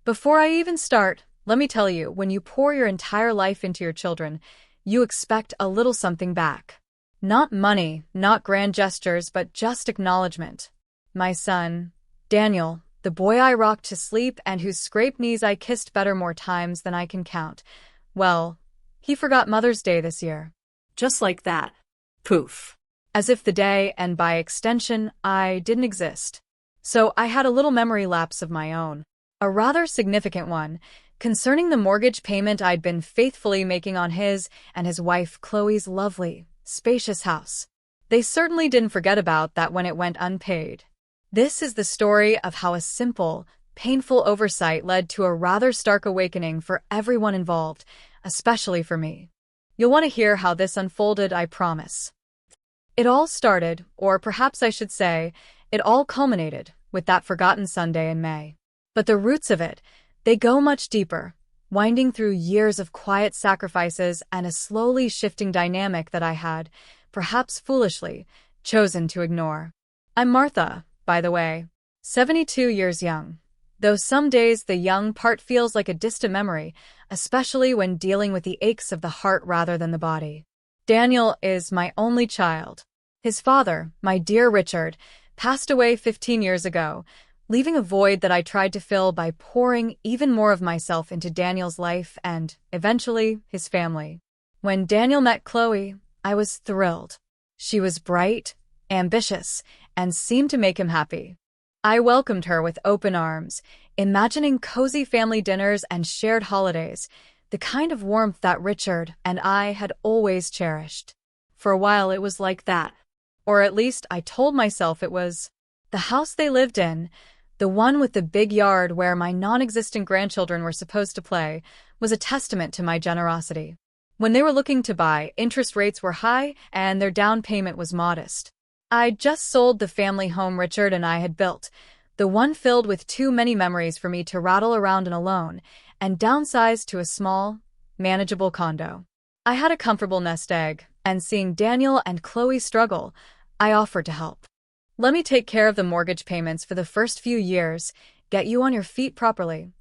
Before I even start, let me tell you, when you pour your entire life into your children, you expect a little something back. Not money, not grand gestures, but just acknowledgement. My son, Daniel, the boy I rocked to sleep and whose scraped knees I kissed better more times than I can count. Well, he forgot Mother's Day this year. Just like that. Poof. As if the day, and by extension, I didn't exist. So I had a little memory lapse of my own. A rather significant one, concerning the mortgage payment I'd been faithfully making on his and his wife Chloe's lovely, spacious house. They certainly didn't forget about that when it went unpaid. This is the story of how a simple, painful oversight led to a rather stark awakening for everyone involved, especially for me. You'll want to hear how this unfolded, I promise. It all started, or perhaps I should say, it all culminated, with that forgotten Sunday in May. But the roots of it, they go much deeper, winding through years of quiet sacrifices and a slowly shifting dynamic that I had, perhaps foolishly, chosen to ignore. I'm Martha, by the way, 72 years young. Though some days the young part feels like a distant memory, especially when dealing with the aches of the heart rather than the body. Daniel is my only child. His father, my dear Richard, passed away 15 years ago, leaving a void that I tried to fill by pouring even more of myself into Daniel's life and, eventually, his family. When Daniel met Chloe, I was thrilled. She was bright, ambitious, and seemed to make him happy. I welcomed her with open arms, imagining cozy family dinners and shared holidays, the kind of warmth that Richard and I had always cherished. For a while it was like that. Or at least I told myself it was. The house they lived in, the one with the big yard where my non-existent grandchildren were supposed to play, was a testament to my generosity. When they were looking to buy, interest rates were high and their down payment was modest. I'd just sold the family home Richard and I had built, the one filled with too many memories for me to rattle around in alone, and downsized to a small, manageable condo. I had a comfortable nest egg, and seeing Daniel and Chloe struggle, I offered to help. Let me take care of the mortgage payments for the first few years, get you on your feet properly,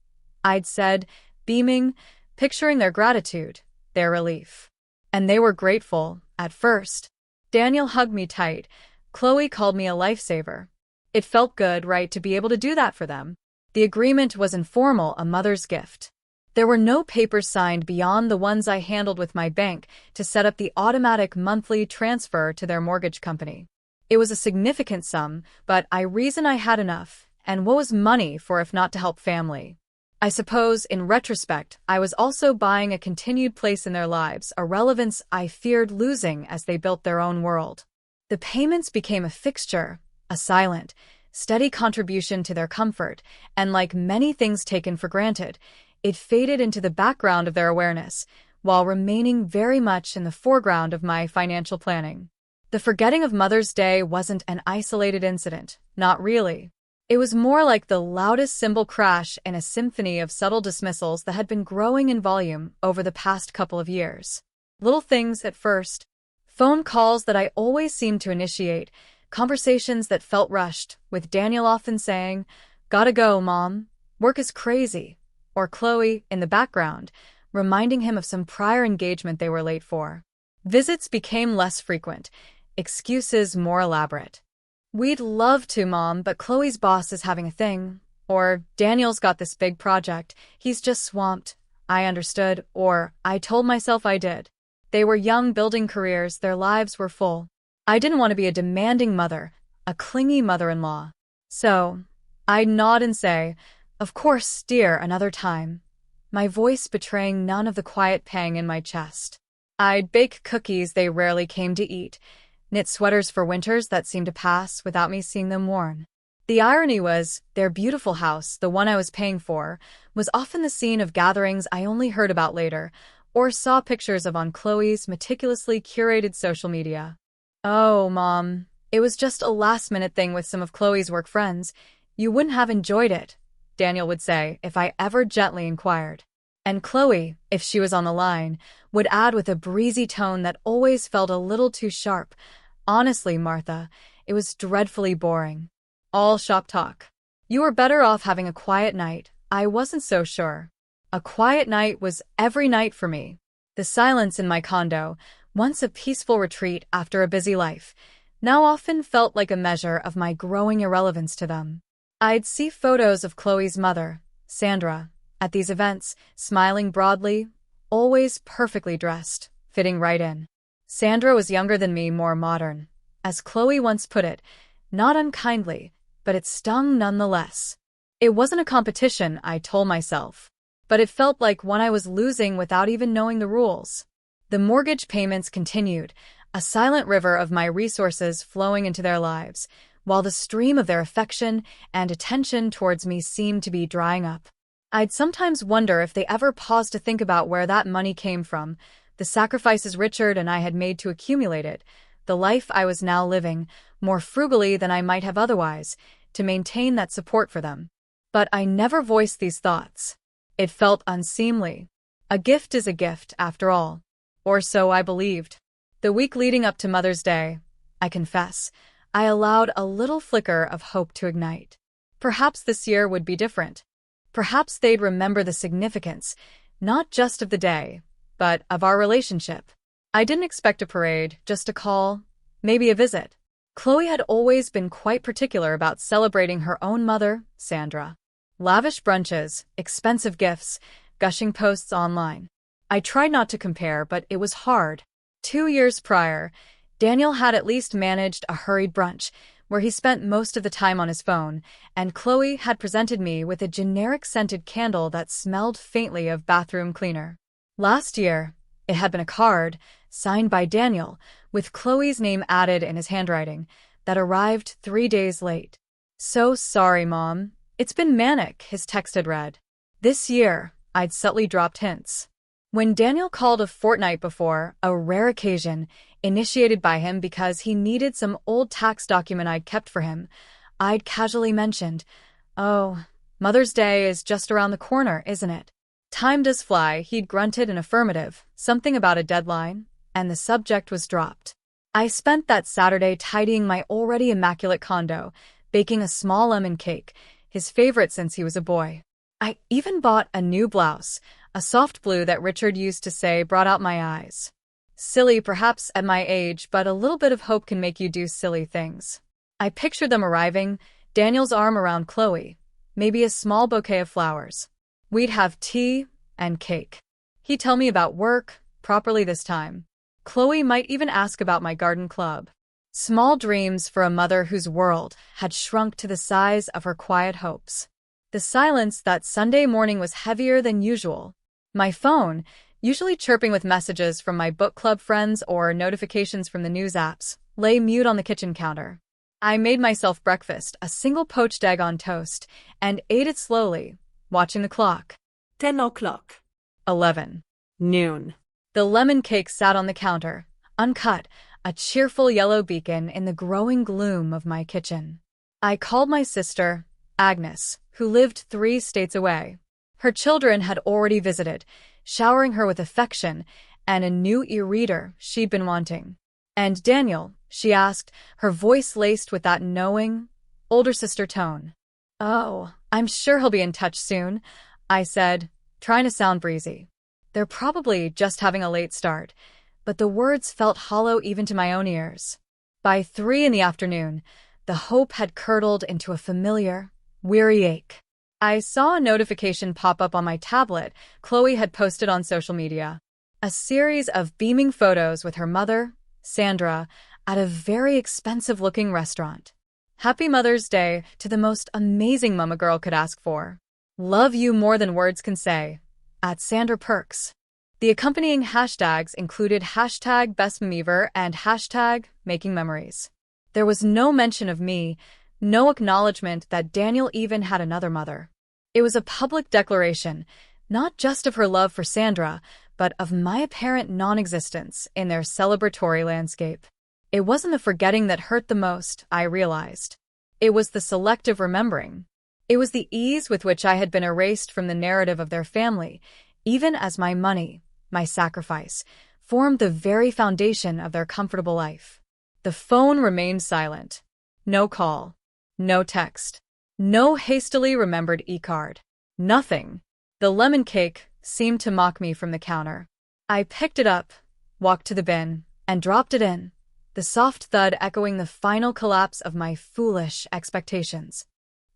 I'd said, beaming, picturing their gratitude, their relief. And they were grateful, at first. Daniel hugged me tight. Chloe called me a lifesaver. It felt good, right, to be able to do that for them. The agreement was informal, a mother's gift. There were no papers signed beyond the ones I handled with my bank to set up the automatic monthly transfer to their mortgage company. It was a significant sum, but I reasoned I had enough, and what was money for if not to help family? I suppose, in retrospect, I was also buying a continued place in their lives, a relevance I feared losing as they built their own world. The payments became a fixture, a silent, steady contribution to their comfort, and like many things taken for granted, it faded into the background of their awareness, while remaining very much in the foreground of my financial planning. The forgetting of Mother's Day wasn't an isolated incident, not really. It was more like the loudest cymbal crash in a symphony of subtle dismissals that had been growing in volume over the past couple of years. Little things at first. Phone calls that I always seemed to initiate, conversations that felt rushed, with Daniel often saying, "Gotta go, Mom. Work is crazy." Or Chloe, in the background, reminding him of some prior engagement they were late for. Visits became less frequent, excuses more elaborate. "We'd love to, Mom, but Chloe's boss is having a thing." Or, "Daniel's got this big project. He's just swamped." I understood, or I told myself I did. They were young, building careers, their lives were full. I didn't want to be a demanding mother, a clingy mother-in-law. So, I'd nod and say, "Of course, dear, another time," my voice betraying none of the quiet pang in my chest. I'd bake cookies they rarely came to eat, knit sweaters for winters that seemed to pass without me seeing them worn. The irony was, their beautiful house, the one I was paying for, was often the scene of gatherings I only heard about later, or saw pictures of on Chloe's meticulously curated social media. "Oh, Mom, it was just a last-minute thing with some of Chloe's work friends. You wouldn't have enjoyed it," Daniel would say if I ever gently inquired. And Chloe, if she was on the line, would add with a breezy tone that always felt a little too sharp, "Honestly, Martha, it was dreadfully boring. All shop talk. You were better off having a quiet night, I wasn't so sure. A quiet night was every night for me. The silence in my condo, once a peaceful retreat after a busy life, now often felt like a measure of my growing irrelevance to them. I'd see photos of Chloe's mother, Sandra, at these events, smiling broadly, always perfectly dressed, fitting right in. Sandra was younger than me, more modern. As Chloe once put it, not unkindly, but it stung nonetheless. It wasn't a competition, I told myself, but it felt like one I was losing without even knowing the rules. The mortgage payments continued, a silent river of my resources flowing into their lives, while the stream of their affection and attention towards me seemed to be drying up. I'd sometimes wonder if they ever paused to think about where that money came from, the sacrifices Richard and I had made to accumulate it, the life I was now living, more frugally than I might have otherwise, to maintain that support for them. But I never voiced these thoughts. It felt unseemly. A gift is a gift, after all. Or so I believed. The week leading up to Mother's Day, I confess, I allowed a little flicker of hope to ignite. Perhaps this year would be different. Perhaps they'd remember the significance, not just of the day, but of our relationship. I didn't expect a parade, just a call, maybe a visit. Chloe had always been quite particular about celebrating her own mother, Sandra. Lavish brunches, expensive gifts, gushing posts online. I tried not to compare, but it was hard. 2 years prior, Daniel had at least managed a hurried brunch, where he spent most of the time on his phone, and Chloe had presented me with a generic scented candle that smelled faintly of bathroom cleaner. Last year, it had been a card, signed by Daniel, with Chloe's name added in his handwriting, that arrived 3 days late. "So sorry, Mom. It's been manic," his text had read. This year, I'd subtly dropped hints. When Daniel called a fortnight before, a rare occasion, initiated by him because he needed some old tax document I'd kept for him, I'd casually mentioned, "Oh, Mother's Day is just around the corner, isn't it?" Time does fly, he'd grunted an affirmative, something about a deadline, and the subject was dropped. I spent that Saturday tidying my already immaculate condo, baking a small lemon cake, his favorite since he was a boy. I even bought a new blouse, a soft blue that Richard used to say brought out my eyes. Silly perhaps at my age, but a little bit of hope can make you do silly things. I pictured them arriving, Daniel's arm around Chloe, maybe a small bouquet of flowers. We'd have tea and cake. He'd tell me about work, properly this time. Chloe might even ask about my garden club. Small dreams for a mother whose world had shrunk to the size of her quiet hopes. The silence that Sunday morning was heavier than usual. My phone, usually chirping with messages from my book club friends or notifications from the news apps, lay mute on the kitchen counter. I made myself breakfast, a single poached egg on toast, and ate it slowly, watching the clock. 10 o'clock. 11. Noon. The lemon cake sat on the counter, uncut, a cheerful yellow beacon in the growing gloom of my kitchen. I called my sister, Agnes, who lived 3 states away. Her children had already visited, showering her with affection and a new e-reader she'd been wanting. "And Daniel?" she asked, her voice laced with that knowing, older sister tone. "Oh, I'm sure he'll be in touch soon," I said, trying to sound breezy. They're probably just having a late start, but the words felt hollow even to my own ears. By 3 in the afternoon, the hope had curdled into a familiar, weary ache. I saw a notification pop up on my tablet Chloe had posted on social media. A series of beaming photos with her mother, Sandra, at a very expensive-looking restaurant. Happy Mother's Day to the most amazing mama girl could ask for. Love you more than words can say. At Sandra Perks. The accompanying hashtags included hashtag BestMever and hashtag Making Memories. There was no mention of me, no acknowledgement that Daniel even had another mother. It was a public declaration, not just of her love for Sandra, but of my apparent non-existence in their celebratory landscape. It wasn't the forgetting that hurt the most, I realized. It was the selective remembering. It was the ease with which I had been erased from the narrative of their family, even as my money, my sacrifice, formed the very foundation of their comfortable life. The phone remained silent. No call. No text. No hastily remembered e-card. Nothing. The lemon cake seemed to mock me from the counter. I picked it up, walked to the bin, and dropped it in, the soft thud echoing the final collapse of my foolish expectations.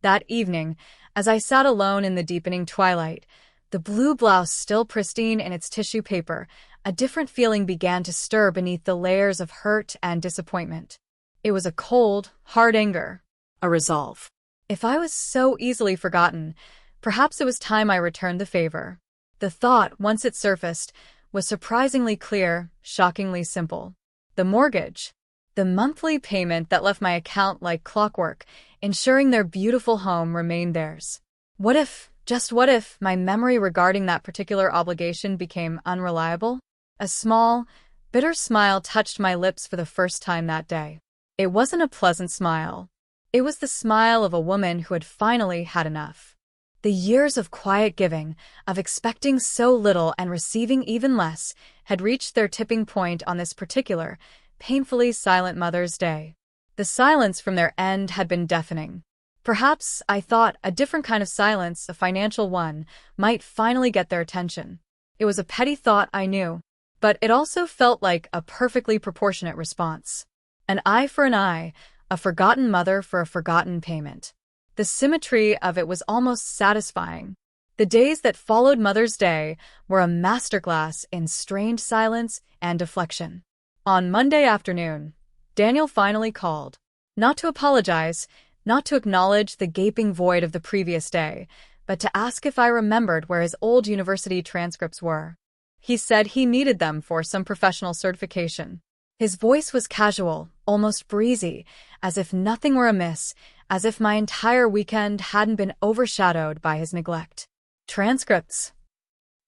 That evening, as I sat alone in the deepening twilight, the blue blouse still pristine in its tissue paper, a different feeling began to stir beneath the layers of hurt and disappointment. It was a cold, hard anger. A resolve. If I was so easily forgotten, perhaps it was time I returned the favor. The thought, once it surfaced, was surprisingly clear, shockingly simple. The mortgage. The monthly payment that left my account like clockwork, ensuring their beautiful home remained theirs. What if, just what if, my memory regarding that particular obligation became unreliable? A small, bitter smile touched my lips for the first time that day. It wasn't a pleasant smile. It was the smile of a woman who had finally had enough. The years of quiet giving, of expecting so little and receiving even less, had reached their tipping point on this particular, painfully silent Mother's Day. The silence from their end had been deafening. Perhaps, I thought, a different kind of silence, a financial one, might finally get their attention. It was a petty thought, I knew, but it also felt like a perfectly proportionate response. An eye for an eye, a forgotten mother for a forgotten payment. The symmetry of it was almost satisfying. The days that followed Mother's Day were a masterclass in strained silence and deflection. On Monday afternoon, Daniel finally called. Not to apologize, not to acknowledge the gaping void of the previous day, but to ask if I remembered where his old university transcripts were. He said he needed them for some professional certification. His voice was casual, almost breezy, as if nothing were amiss, as if my entire weekend hadn't been overshadowed by his neglect. Transcripts,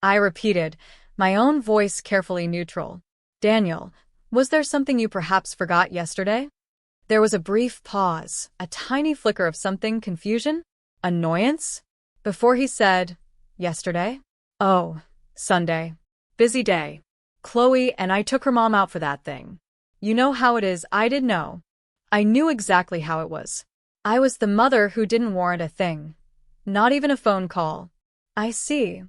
I repeated, my own voice carefully neutral. Daniel, was there something you perhaps forgot yesterday? There was a brief pause, a tiny flicker of something, confusion? Annoyance? Before he said, yesterday? Oh, Sunday. Busy day. Chloe and I took her mom out for that thing. You know how it is, I did know. I knew exactly how it was. I was the mother who didn't warrant a thing. Not even a phone call. I see,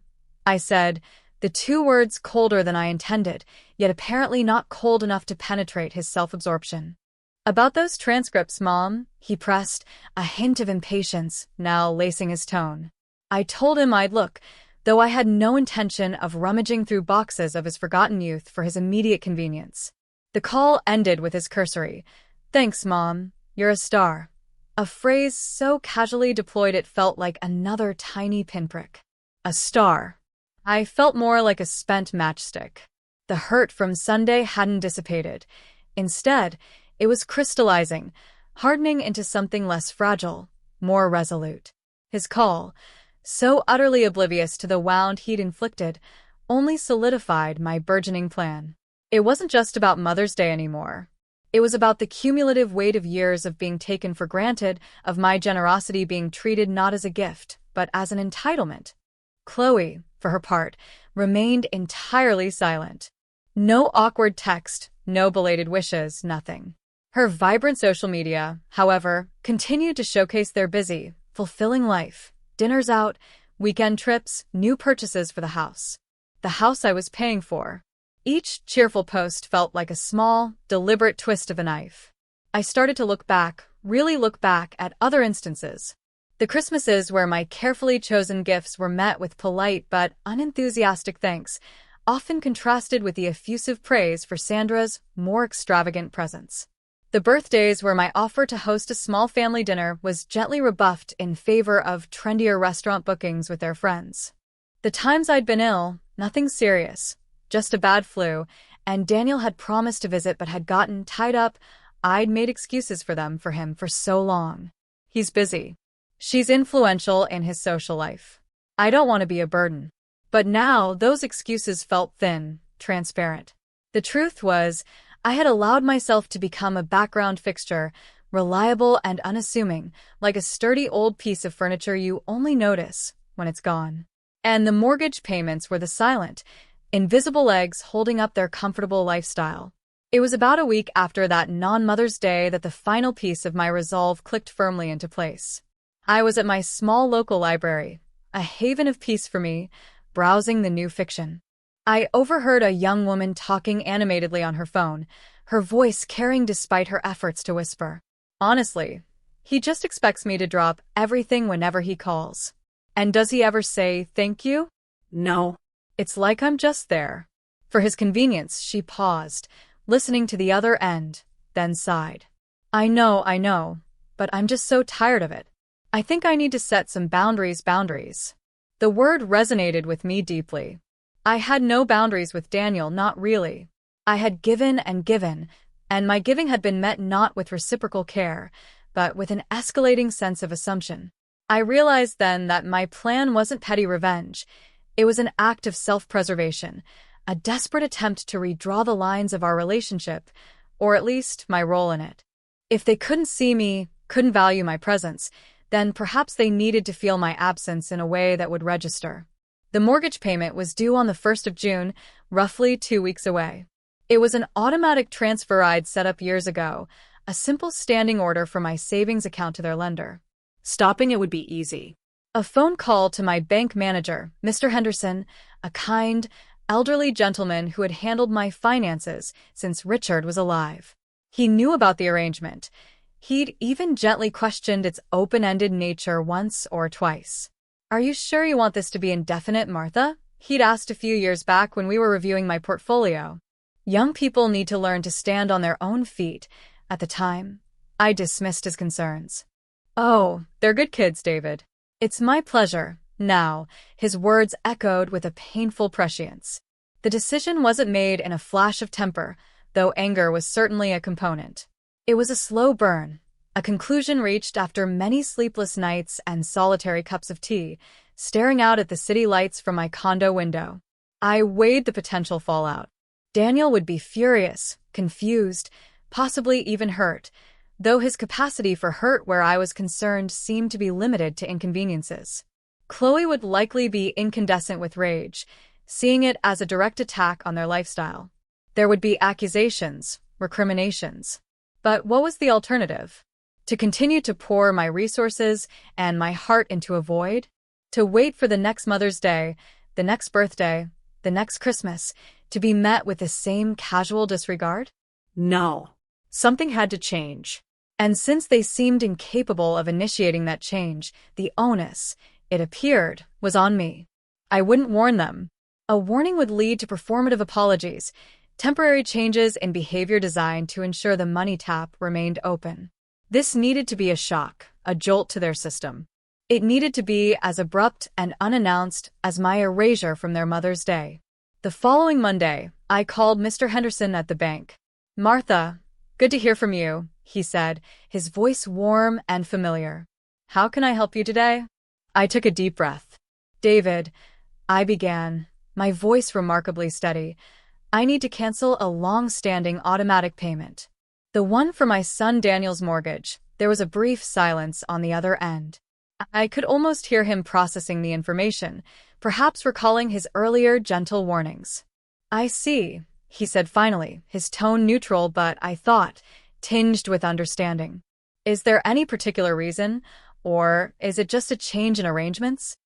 I said, the two words colder than I intended, yet apparently not cold enough to penetrate his self-absorption. About those transcripts, Mom, he pressed, a hint of impatience, now lacing his tone. I told him I'd look, though I had no intention of rummaging through boxes of his forgotten youth for his immediate convenience. The call ended with his cursory, "Thanks, Mom, you're a star." A phrase so casually deployed it felt like another tiny pinprick. A star. I felt more like a spent matchstick. The hurt from Sunday hadn't dissipated. Instead, it was crystallizing, hardening into something less fragile, more resolute. His call, so utterly oblivious to the wound he'd inflicted, only solidified my burgeoning plan. It wasn't just about Mother's Day anymore. It was about the cumulative weight of years of being taken for granted, of my generosity being treated not as a gift, but as an entitlement. Chloe, for her part, remained entirely silent. No awkward text, no belated wishes, nothing. Her vibrant social media, however, continued to showcase their busy, fulfilling life. Dinners out, weekend trips, new purchases for the house. The house I was paying for. Each cheerful post felt like a small, deliberate twist of a knife. I started to look back, really look back at other instances. The Christmases where my carefully chosen gifts were met with polite but unenthusiastic thanks, often contrasted with the effusive praise for Sandra's more extravagant presents. The birthdays where my offer to host a small family dinner was gently rebuffed in favor of trendier restaurant bookings with their friends. The times I'd been ill, nothing serious, just a bad flu, and Daniel had promised to visit but had gotten tied up, I'd made excuses for him for so long. He's busy. She's influential in his social life. I don't want to be a burden. But now those excuses felt thin, transparent. The truth was, I had allowed myself to become a background fixture, reliable and unassuming, like a sturdy old piece of furniture you only notice when it's gone. And the mortgage payments were the silent, invisible legs holding up their comfortable lifestyle. It was about a week after that non-Mother's Day that the final piece of my resolve clicked firmly into place. I was at my small local library, a haven of peace for me, browsing the new fiction. I overheard a young woman talking animatedly on her phone, her voice carrying despite her efforts to whisper. Honestly, he just expects me to drop everything whenever he calls. And does he ever say thank you? No. It's like I'm just there. For his convenience, she paused, listening to the other end, then sighed. I know, but I'm just so tired of it. I think I need to set some boundaries. The word resonated with me deeply. I had no boundaries with Daniel, not really. I had given, and my giving had been met not with reciprocal care, but with an escalating sense of assumption. I realized then that my plan wasn't petty revenge. It was an act of self-preservation, a desperate attempt to redraw the lines of our relationship, or at least my role in it. If they couldn't see me, couldn't value my presence, then perhaps they needed to feel my absence in a way that would register. The mortgage payment was due on the 1st of June, roughly 2 weeks away. It was an automatic transfer I'd set up years ago, a simple standing order for my savings account to their lender. Stopping it would be easy. A phone call to my bank manager, Mr. Henderson, a kind, elderly gentleman who had handled my finances since Richard was alive. He knew about the arrangement. He'd even gently questioned its open-ended nature once or twice. Are you sure you want this to be indefinite, Martha? He'd asked a few years back when we were reviewing my portfolio. Young people need to learn to stand on their own feet. At the time, I dismissed his concerns. Oh, they're good kids, David. It's my pleasure. Now, his words echoed with a painful prescience. The decision wasn't made in a flash of temper, though anger was certainly a component. It was a slow burn, a conclusion reached after many sleepless nights and solitary cups of tea, staring out at the city lights from my condo window. I weighed the potential fallout. Daniel would be furious, confused, possibly even hurt, though his capacity for hurt where I was concerned seemed to be limited to inconveniences. Chloe would likely be incandescent with rage, seeing it as a direct attack on their lifestyle. There would be accusations, recriminations. But what was the alternative? To continue to pour my resources and my heart into a void? To wait for the next Mother's Day, the next birthday, the next Christmas, to be met with the same casual disregard? No. Something had to change. And since they seemed incapable of initiating that change, the onus, it appeared, was on me. I wouldn't warn them. A warning would lead to performative apologies, temporary changes in behavior designed to ensure the money tap remained open. This needed to be a shock, a jolt to their system. It needed to be as abrupt and unannounced as my erasure from their Mother's Day. The following Monday, I called Mr. Henderson at the bank. Martha, good to hear from you, he said, his voice warm and familiar. How can I help you today? I took a deep breath. David, I began, my voice remarkably steady. I need to cancel a long-standing automatic payment. The one for my son Daniel's mortgage. There was a brief silence on the other end. I could almost hear him processing the information, perhaps recalling his earlier gentle warnings. I see, he said finally, his tone neutral but, I thought, tinged with understanding. Is there any particular reason, or is it just a change in arrangements?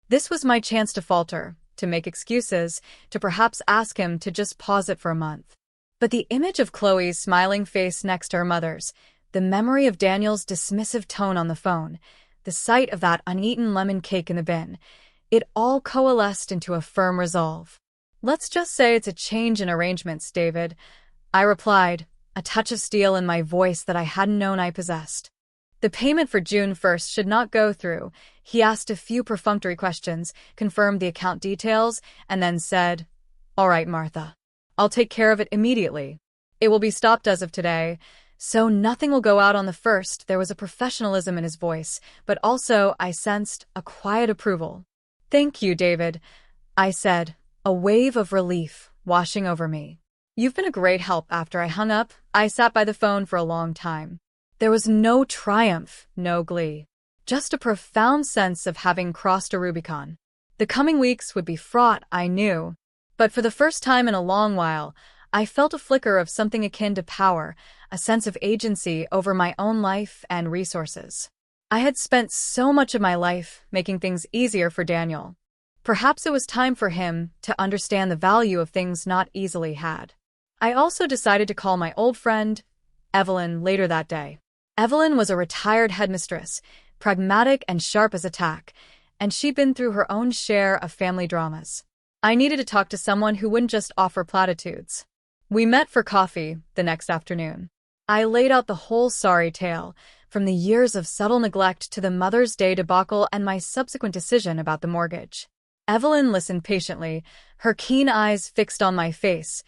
This was my chance to falter, to make excuses, to perhaps ask him to just pause it for a month. But the image of Chloe's smiling face next to her mother's, the memory of Daniel's dismissive tone on the phone, the sight of that uneaten lemon cake in the bin, it all coalesced into a firm resolve. Let's just say it's a change in arrangements, David, I replied, a touch of steel in my voice that I hadn't known I possessed. The payment for June 1st should not go through. He asked a few perfunctory questions, confirmed the account details, and then said, All right, Martha. I'll take care of it immediately. It will be stopped as of today, so nothing will go out on the 1st. There was a professionalism in his voice, but also I sensed a quiet approval. Thank you, David, I said, a wave of relief washing over me. You've been a great help. After I hung up, I sat by the phone for a long time. There was no triumph, no glee, just a profound sense of having crossed a Rubicon. The coming weeks would be fraught, I knew, but for the first time in a long while, I felt a flicker of something akin to power, a sense of agency over my own life and resources. I had spent so much of my life making things easier for Daniel. Perhaps it was time for him to understand the value of things not easily had. I also decided to call my old friend, Evelyn, later that day. Evelyn was a retired headmistress, pragmatic and sharp as a tack, and she'd been through her own share of family dramas. I needed to talk to someone who wouldn't just offer platitudes. We met for coffee the next afternoon. I laid out the whole sorry tale, from the years of subtle neglect to the Mother's Day debacle and my subsequent decision about the mortgage. Evelyn listened patiently, her keen eyes fixed on my face,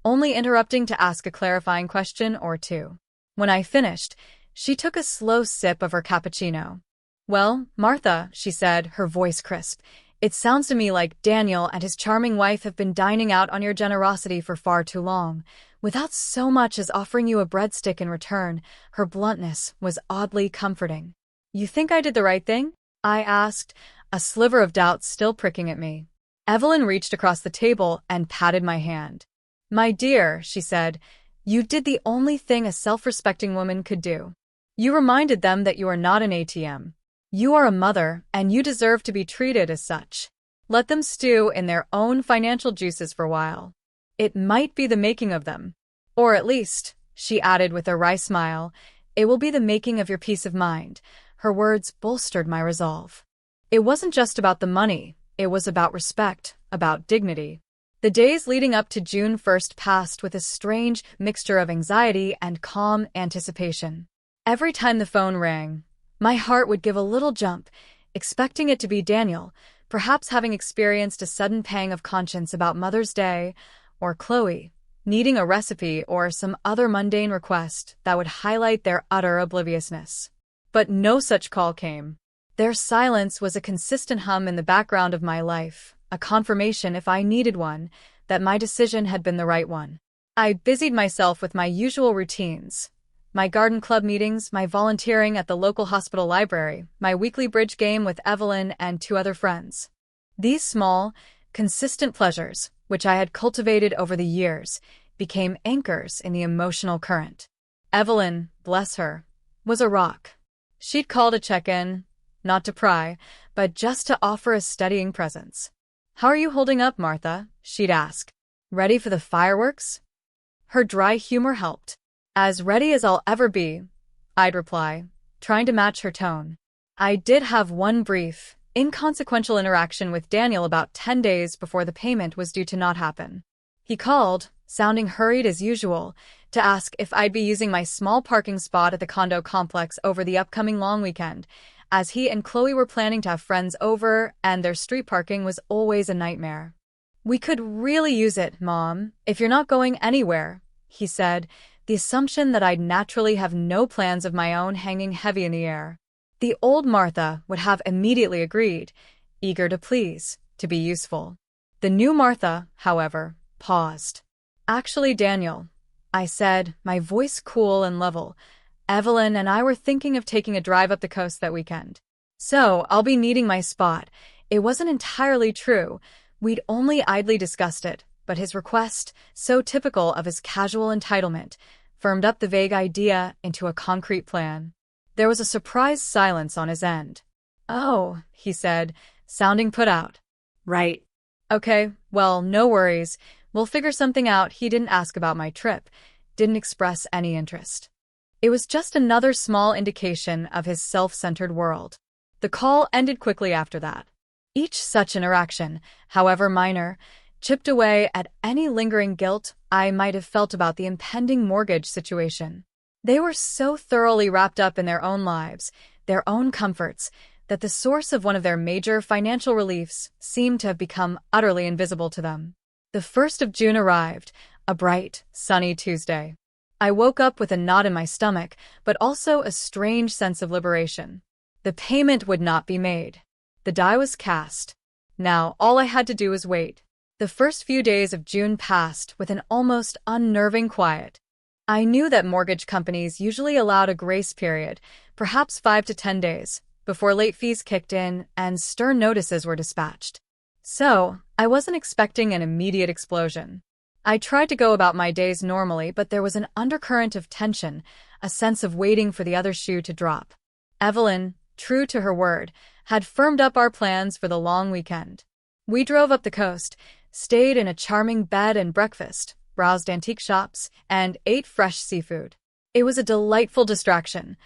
only interrupting to ask a clarifying question or two. When I finished, she took a slow sip of her cappuccino. "Well, Martha," she said, her voice crisp, "it sounds to me like Daniel and his charming wife have been dining out on your generosity for far too long, without so much as offering you a breadstick in return." Her bluntness was oddly comforting. "You think I did the right thing?" I asked, a sliver of doubt still pricking at me. Evelyn reached across the table and patted my hand. "My dear," she said, "you did the only thing a self-respecting woman could do. You reminded them that you are not an ATM. You are a mother, and you deserve to be treated as such. Let them stew in their own financial juices for a while. It might be the making of them. Or at least," she added with a wry smile, "it will be the making of your peace of mind." Her words bolstered my resolve. It wasn't just about the money, it was about respect, about dignity. The days leading up to June 1st passed with a strange mixture of anxiety and calm anticipation. Every time the phone rang, my heart would give a little jump, expecting it to be Daniel, perhaps having experienced a sudden pang of conscience about Mother's Day, or Chloe, needing a recipe or some other mundane request that would highlight their utter obliviousness. But no such call came. Their silence was a consistent hum in the background of my life, a confirmation, if I needed one, that my decision had been the right one. I busied myself with my usual routines. My garden club meetings, my volunteering at the local hospital library, my weekly bridge game with Evelyn and 2 other friends. These small, consistent pleasures, which I had cultivated over the years, became anchors in the emotional current. Evelyn, bless her, was a rock. She'd call to check in, not to pry, but just to offer a steadying presence. "How are you holding up, Martha?" she'd ask. "Ready for the fireworks?" Her dry humor helped. "As ready as I'll ever be," I'd reply, trying to match her tone. I did have one brief, inconsequential interaction with Daniel about 10 days before the payment was due to not happen. He called, sounding hurried as usual, to ask if I'd be using my small parking spot at the condo complex over the upcoming long weekend, as he and Chloe were planning to have friends over and their street parking was always a nightmare. "We could really use it, Mom, if you're not going anywhere," he said, the assumption that I'd naturally have no plans of my own hanging heavy in the air. The old Martha would have immediately agreed, eager to please, to be useful. The new Martha, however, paused. "Actually, Daniel," I said, my voice cool and level, "Evelyn and I were thinking of taking a drive up the coast that weekend. So I'll be needing my spot." It wasn't entirely true. We'd only idly discussed it, but his request, so typical of his casual entitlement, firmed up the vague idea into a concrete plan. There was a surprised silence on his end. "Oh," he said, sounding put out. "Right. Okay, well, no worries. We'll figure something out." He didn't ask about my trip, didn't express any interest. It was just another small indication of his self-centered world. The call ended quickly after that. Each such interaction, however minor, chipped away at any lingering guilt I might have felt about the impending mortgage situation. They were so thoroughly wrapped up in their own lives, their own comforts, that the source of one of their major financial reliefs seemed to have become utterly invisible to them. The 1st of June arrived, a bright, sunny Tuesday. I woke up with a knot in my stomach, but also a strange sense of liberation. The payment would not be made. The die was cast. Now all I had to do was wait. The first few days of June passed with an almost unnerving quiet. I knew that mortgage companies usually allowed a grace period, perhaps 5 to 10 days, before late fees kicked in and stern notices were dispatched. So, I wasn't expecting an immediate explosion. I tried to go about my days normally, but there was an undercurrent of tension, a sense of waiting for the other shoe to drop. Evelyn, true to her word, had firmed up our plans for the long weekend. We drove up the coast, stayed in a charming bed and breakfast, browsed antique shops, and ate fresh seafood. It was a delightful distraction,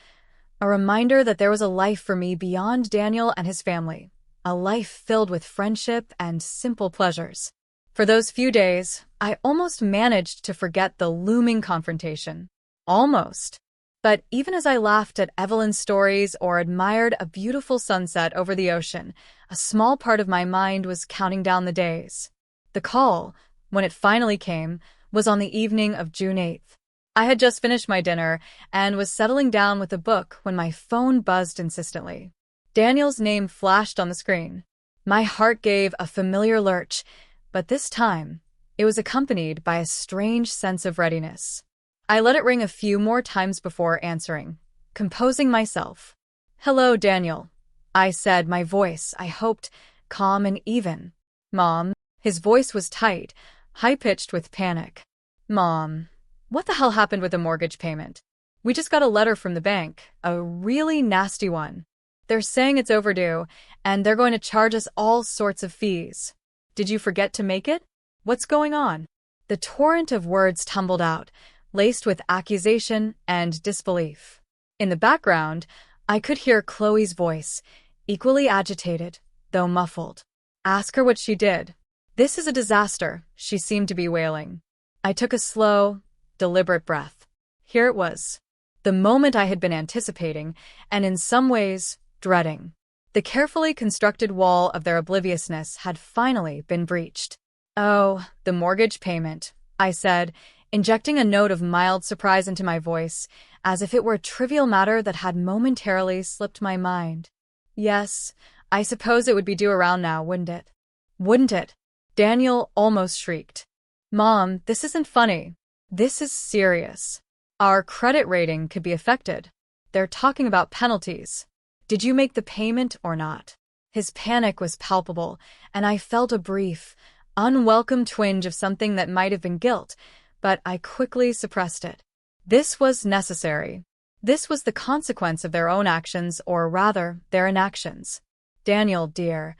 a reminder that there was a life for me beyond Daniel and his family, a life filled with friendship and simple pleasures. For those few days, I almost managed to forget the looming confrontation. Almost. But even as I laughed at Evelyn's stories or admired a beautiful sunset over the ocean, a small part of my mind was counting down the days. The call, when it finally came, was on the evening of June 8th. I had just finished my dinner and was settling down with a book when my phone buzzed insistently. Daniel's name flashed on the screen. My heart gave a familiar lurch, but this time, it was accompanied by a strange sense of readiness. I let it ring a few more times before answering, composing myself. "Hello, Daniel," I said, my voice, I hoped, calm and even. "Mom." His voice was tight, high-pitched with panic. "Mom, what the hell happened with the mortgage payment? We just got a letter from the bank, a really nasty one. They're saying it's overdue, and they're going to charge us all sorts of fees. Did you forget to make it? What's going on?" The torrent of words tumbled out, laced with accusation and disbelief. In the background, I could hear Chloe's voice, equally agitated, though muffled. "Ask her what she did. This is a disaster," she seemed to be wailing. I took a slow, deliberate breath. Here it was. The moment I had been anticipating, and in some ways, dreading. The carefully constructed wall of their obliviousness had finally been breached. "Oh, the mortgage payment," I said, injecting a note of mild surprise into my voice, as if it were a trivial matter that had momentarily slipped my mind. "Yes, I suppose it would be due around now, wouldn't it?" "Wouldn't it?" Daniel almost shrieked. "Mom, this isn't funny. This is serious. Our credit rating could be affected. They're talking about penalties. Did you make the payment or not?" His panic was palpable, and I felt a brief, unwelcome twinge of something that might have been guilt, but I quickly suppressed it. This was necessary. This was the consequence of their own actions, or rather, their inactions. "Daniel, dear,"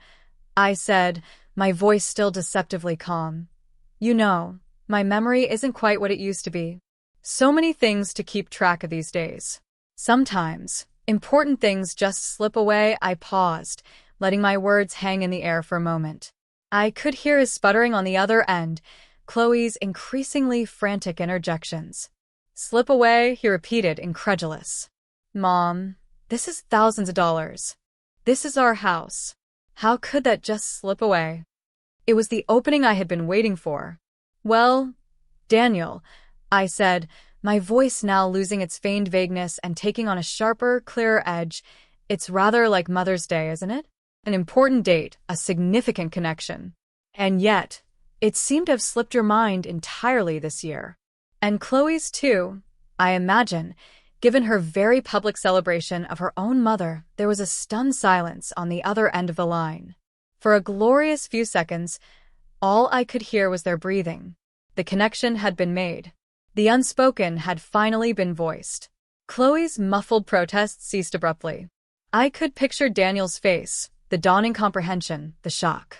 I said, my voice still deceptively calm. "You know, my memory isn't quite what it used to be. So many things to keep track of these days. Sometimes, important things just slip away." I paused, letting my words hang in the air for a moment. I could hear his sputtering on the other end, Chloe's increasingly frantic interjections. "Slip away," he repeated, incredulous. "Mom, this is thousands of dollars. This is our house. How could that just slip away?" It was the opening I had been waiting for. "Well, Daniel," I said, my voice now losing its feigned vagueness and taking on a sharper, clearer edge, "it's rather like Mother's Day, isn't it? An important date, a significant connection. And yet, it seemed to have slipped your mind entirely this year. And Chloe's too, I imagine." Given her very public celebration of her own mother, there was a stunned silence on the other end of the line. For a glorious few seconds, all I could hear was their breathing. The connection had been made. The unspoken had finally been voiced. Chloe's muffled protest ceased abruptly. I could picture Daniel's face, the dawning comprehension, the shock.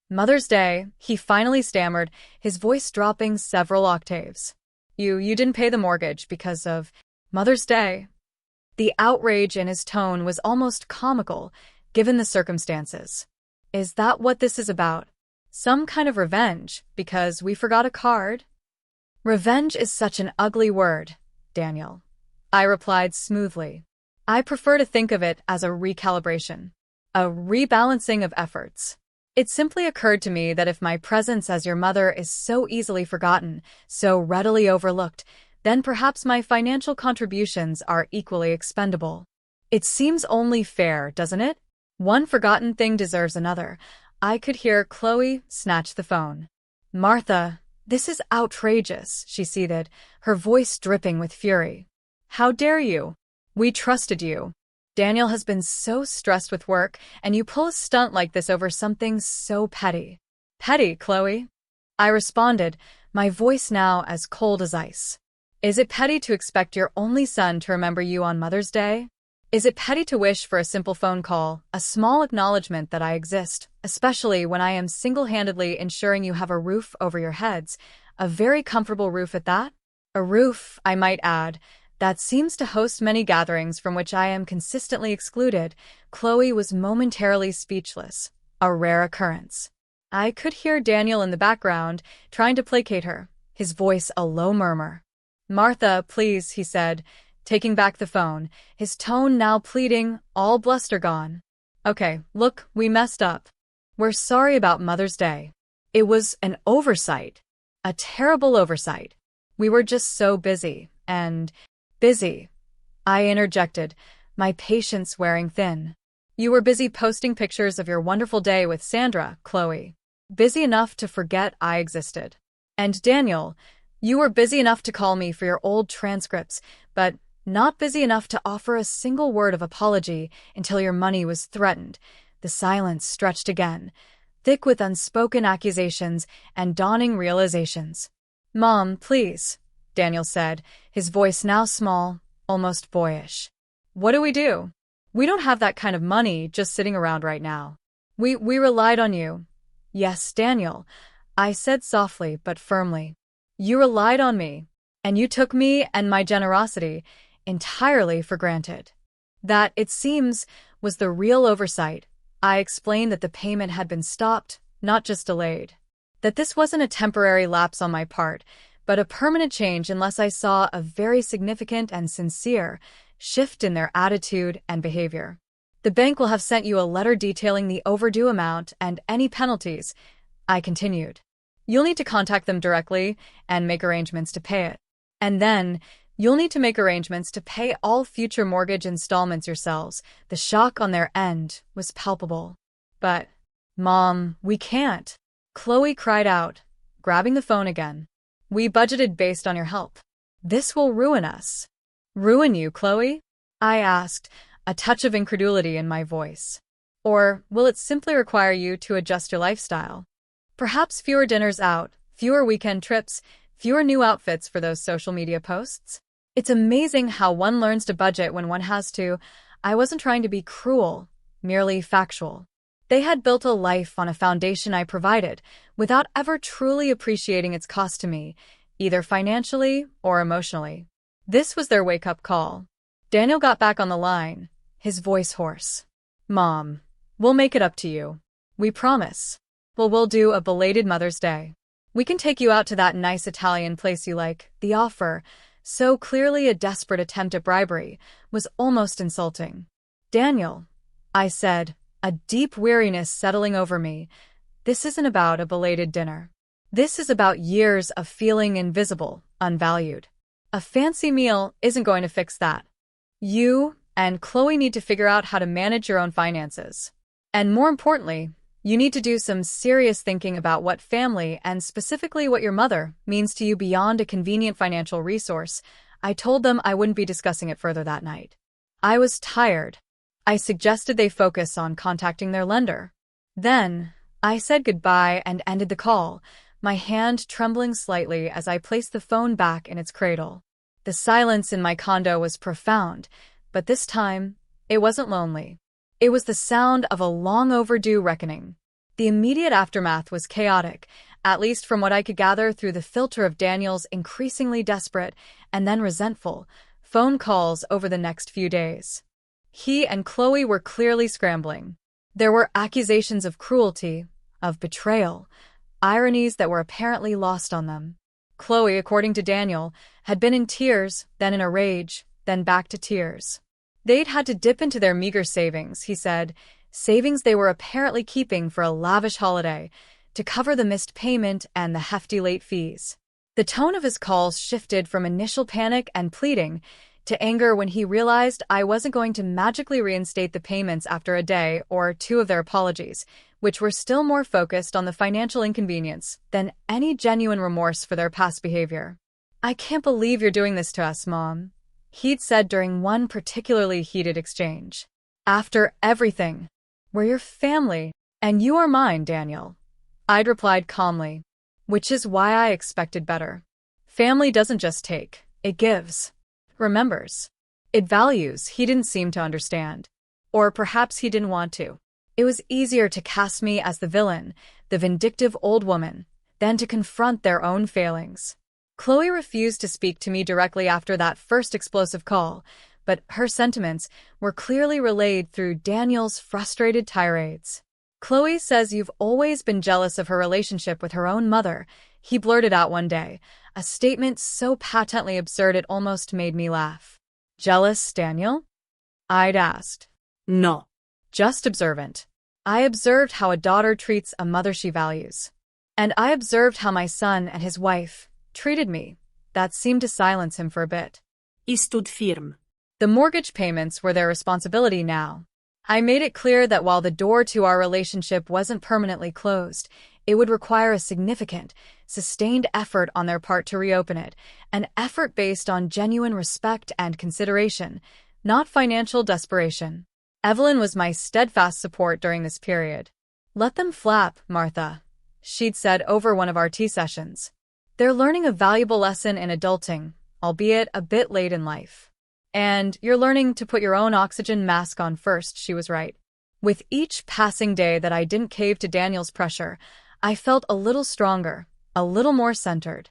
"Mother's Day," he finally stammered, his voice dropping several octaves. You didn't pay the mortgage because of Mother's Day." The outrage in his tone was almost comical, given the circumstances. "Is that what this is about? Some kind of revenge, because we forgot a card?" "Revenge is such an ugly word, Daniel," I replied smoothly. "I prefer to think of it as a recalibration, a rebalancing of efforts. It simply occurred to me that if my presence as your mother is so easily forgotten, so readily overlooked, then perhaps my financial contributions are equally expendable. It seems only fair, doesn't it? One forgotten thing deserves another." I could hear Chloe snatch the phone. "Martha, this is outrageous," she seethed, her voice dripping with fury. "How dare you? We trusted you. Daniel has been so stressed with work, and you pull a stunt like this over something so petty." "Petty, Chloe?" I responded, my voice now as cold as ice. "Is it petty to expect your only son to remember you on Mother's Day? Is it petty to wish for a simple phone call, a small acknowledgement that I exist, especially when I am single-handedly ensuring you have a roof over your heads, a very comfortable roof at that? A roof, I might add, that seems to host many gatherings from which I am consistently excluded. Chloe was momentarily speechless, a rare occurrence. I could hear Daniel in the background, trying to placate her, his voice a low murmur. "Martha, please," he said, taking back the phone, his tone now pleading, all bluster gone. "Okay, look, we messed up. We're sorry about Mother's Day. It was an oversight. A terrible oversight. We were just so busy, and busy," I interjected, my patience wearing thin. "You were busy posting pictures of your wonderful day with Sandra, Chloe. Busy enough to forget I existed. And Daniel, you were busy enough to call me for your old transcripts, but not busy enough to offer a single word of apology until your money was threatened." The silence stretched again, thick with unspoken accusations and dawning realizations. "Mom, please," Daniel said, his voice now small, almost boyish. "What do? We don't have that kind of money just sitting around right now. We relied on you." "Yes, Daniel," I said softly but firmly. "You relied on me, and you took me and my generosity entirely for granted. That, it seems, was the real oversight." I explained that the payment had been stopped, not just delayed. That this wasn't a temporary lapse on my part, but a permanent change unless I saw a very significant and sincere shift in their attitude and behavior. "The bank will have sent you a letter detailing the overdue amount and any penalties," I continued. "You'll need to contact them directly and make arrangements to pay it. And then, you'll need to make arrangements to pay all future mortgage installments yourselves." The shock on their end was palpable. "But, Mom, we can't," Chloe cried out, grabbing the phone again. "We budgeted based on your help. This will ruin us." "Ruin you, Chloe?" I asked, a touch of incredulity in my voice. "Or will it simply require you to adjust your lifestyle? Perhaps fewer dinners out, fewer weekend trips, fewer new outfits for those social media posts? It's amazing how one learns to budget when one has to." I wasn't trying to be cruel, merely factual. They had built a life on a foundation I provided, without ever truly appreciating its cost to me, either financially or emotionally. This was their wake-up call. Daniel got back on the line, his voice hoarse. "Mom, we'll make it up to you. We promise. We'll do a belated Mother's Day. We can take you out to that nice Italian place you like." The offer, so clearly a desperate attempt at bribery, was almost insulting. "Daniel," I said, a deep weariness settling over me, "this isn't about a belated dinner. This is about years of feeling invisible, unvalued. A fancy meal isn't going to fix that. You and Chloe need to figure out how to manage your own finances. And more importantly, you need to do some serious thinking about what family, and specifically what your mother, means to you beyond a convenient financial resource." I told them I wouldn't be discussing it further that night. I was tired. I suggested they focus on contacting their lender. Then, I said goodbye and ended the call, my hand trembling slightly as I placed the phone back in its cradle. The silence in my condo was profound, but this time, it wasn't lonely. It was the sound of a long-overdue reckoning. The immediate aftermath was chaotic, at least from what I could gather through the filter of Daniel's increasingly desperate and then resentful phone calls over the next few days. He and Chloe were clearly scrambling. There were accusations of cruelty, of betrayal, ironies that were apparently lost on them. Chloe, according to Daniel, had been in tears, then in a rage, then back to tears. They'd had to dip into their meager savings, he said, savings they were apparently keeping for a lavish holiday, to cover the missed payment and the hefty late fees. The tone of his calls shifted from initial panic and pleading to anger when he realized I wasn't going to magically reinstate the payments after a day or two of their apologies, which were still more focused on the financial inconvenience than any genuine remorse for their past behavior. "I can't believe you're doing this to us, Mom," he'd said during one particularly heated exchange. "After everything. We're your family, and you are mine, Daniel," I'd replied calmly, which is why I expected better. Family doesn't just take, it gives. Remembers. It values he didn't seem to understand. Or perhaps he didn't want to. It was easier to cast me as the villain, the vindictive old woman, than to confront their own failings. Chloe refused to speak to me directly after that first explosive call, but her sentiments were clearly relayed through Daniel's frustrated tirades. Chloe says you've always been jealous of her relationship with her own mother, he blurted out one day, a statement so patently absurd it almost made me laugh. Jealous, Daniel? I'd asked. No. Just observant. I observed how a daughter treats a mother she values. And I observed how my son and his wife treated me. That seemed to silence him for a bit. He stood firm. The mortgage payments were their responsibility now. I made it clear that while the door to our relationship wasn't permanently closed, it would require a significant, sustained effort on their part to reopen it, an effort based on genuine respect and consideration, not financial desperation. Evelyn was my steadfast support during this period. Let them flap, Martha, she'd said over one of our tea sessions. They're learning a valuable lesson in adulting, albeit a bit late in life. And you're learning to put your own oxygen mask on first, she was right. With each passing day that I didn't cave to Daniel's pressure, I felt a little stronger, a little more centered.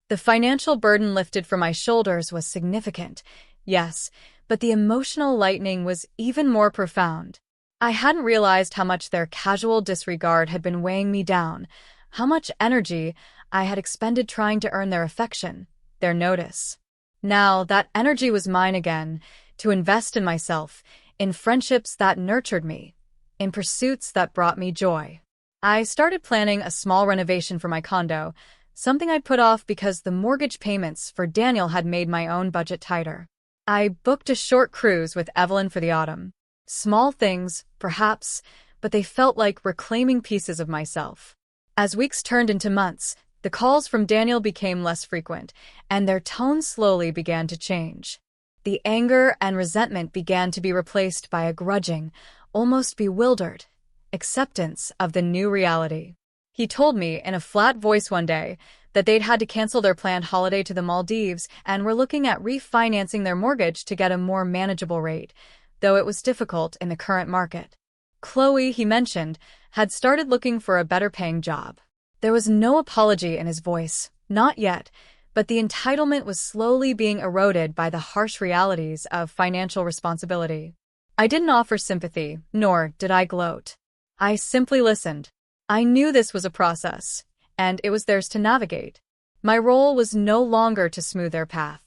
The financial burden lifted from my shoulders was significant, yes, but the emotional lightening was even more profound. I hadn't realized how much their casual disregard had been weighing me down, how much energy I had expended trying to earn their affection, their notice. Now, that energy was mine again, to invest in myself, in friendships that nurtured me, in pursuits that brought me joy. I started planning a small renovation for my condo, something I'd put off because the mortgage payments for Daniel had made my own budget tighter. I booked a short cruise with Evelyn for the autumn. Small things, perhaps, but they felt like reclaiming pieces of myself. As weeks turned into months, the calls from Daniel became less frequent, and their tone slowly began to change. The anger and resentment began to be replaced by a grudging, almost bewildered, acceptance of the new reality. He told me in a flat voice one day that they'd had to cancel their planned holiday to the Maldives and were looking at refinancing their mortgage to get a more manageable rate, though it was difficult in the current market. Chloe, he mentioned, had started looking for a better-paying job. There was no apology in his voice, not yet, but the entitlement was slowly being eroded by the harsh realities of financial responsibility. I didn't offer sympathy, nor did I gloat. I simply listened. I knew this was a process, and it was theirs to navigate. My role was no longer to smooth their path.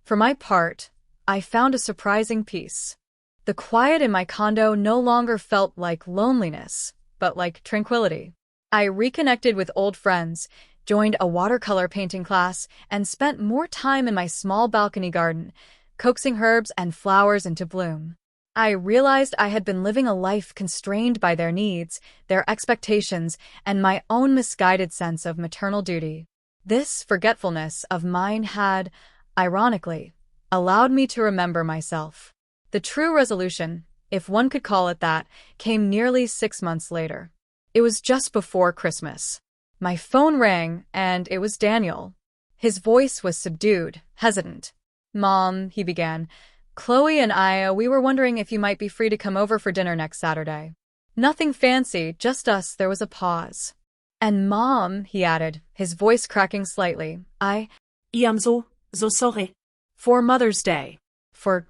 For my part, I found a surprising peace. The quiet in my condo no longer felt like loneliness, but like tranquility. I reconnected with old friends, joined a watercolor painting class, and spent more time in my small balcony garden, coaxing herbs and flowers into bloom. I realized I had been living a life constrained by their needs, their expectations, and my own misguided sense of maternal duty. This forgetfulness of mine had, ironically, allowed me to remember myself. The true resolution, if one could call it that, came nearly 6 months later. It was just before Christmas. My phone rang, and it was Daniel. His voice was subdued, hesitant. "Mom," he began, "Chloe and we were wondering if you might be free to come over for dinner next Saturday." Nothing fancy, just us. There was a pause. "And Mom," he added, his voice cracking slightly, I am so sorry. For Mother's Day. For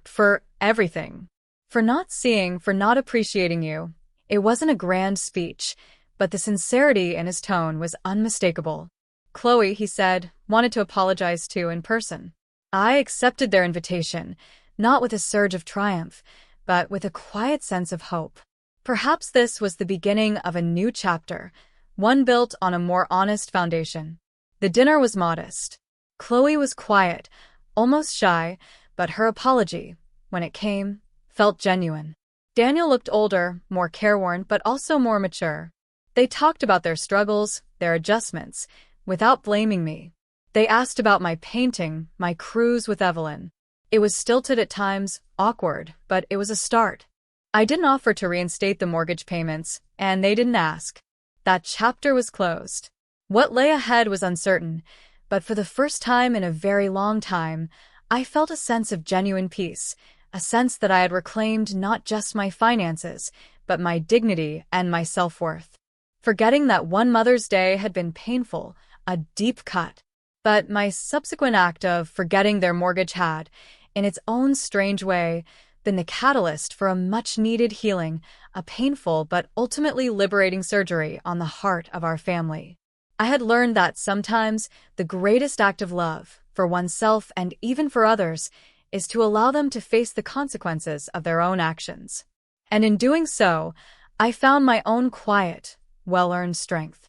everything. For not seeing, for not appreciating you." It wasn't a grand speech, but the sincerity in his tone was unmistakable. "Chloe," he said, "wanted to apologize too in person." I accepted their invitation, not with a surge of triumph, but with a quiet sense of hope. Perhaps this was the beginning of a new chapter, one built on a more honest foundation. The dinner was modest. Chloe was quiet, almost shy, but her apology, when it came, felt genuine. Daniel looked older, more careworn, but also more mature. They talked about their struggles, their adjustments, without blaming me. They asked about my painting, my cruise with Evelyn. It was stilted at times, awkward, but it was a start. I didn't offer to reinstate the mortgage payments, and they didn't ask. That chapter was closed. What lay ahead was uncertain, but for the first time in a very long time, I felt a sense of genuine peace, a a sense that I had reclaimed not just my finances, but my dignity and my self-worth. Forgetting that one Mother's Day had been painful, a deep cut. But my subsequent act of forgetting their mortgage had, in its own strange way, been the catalyst for a much-needed healing, a painful but ultimately liberating surgery on the heart of our family. I had learned that sometimes the greatest act of love, for oneself and even for others, is to allow them to face the consequences of their own actions. And in doing so, I found my own quiet, well-earned strength.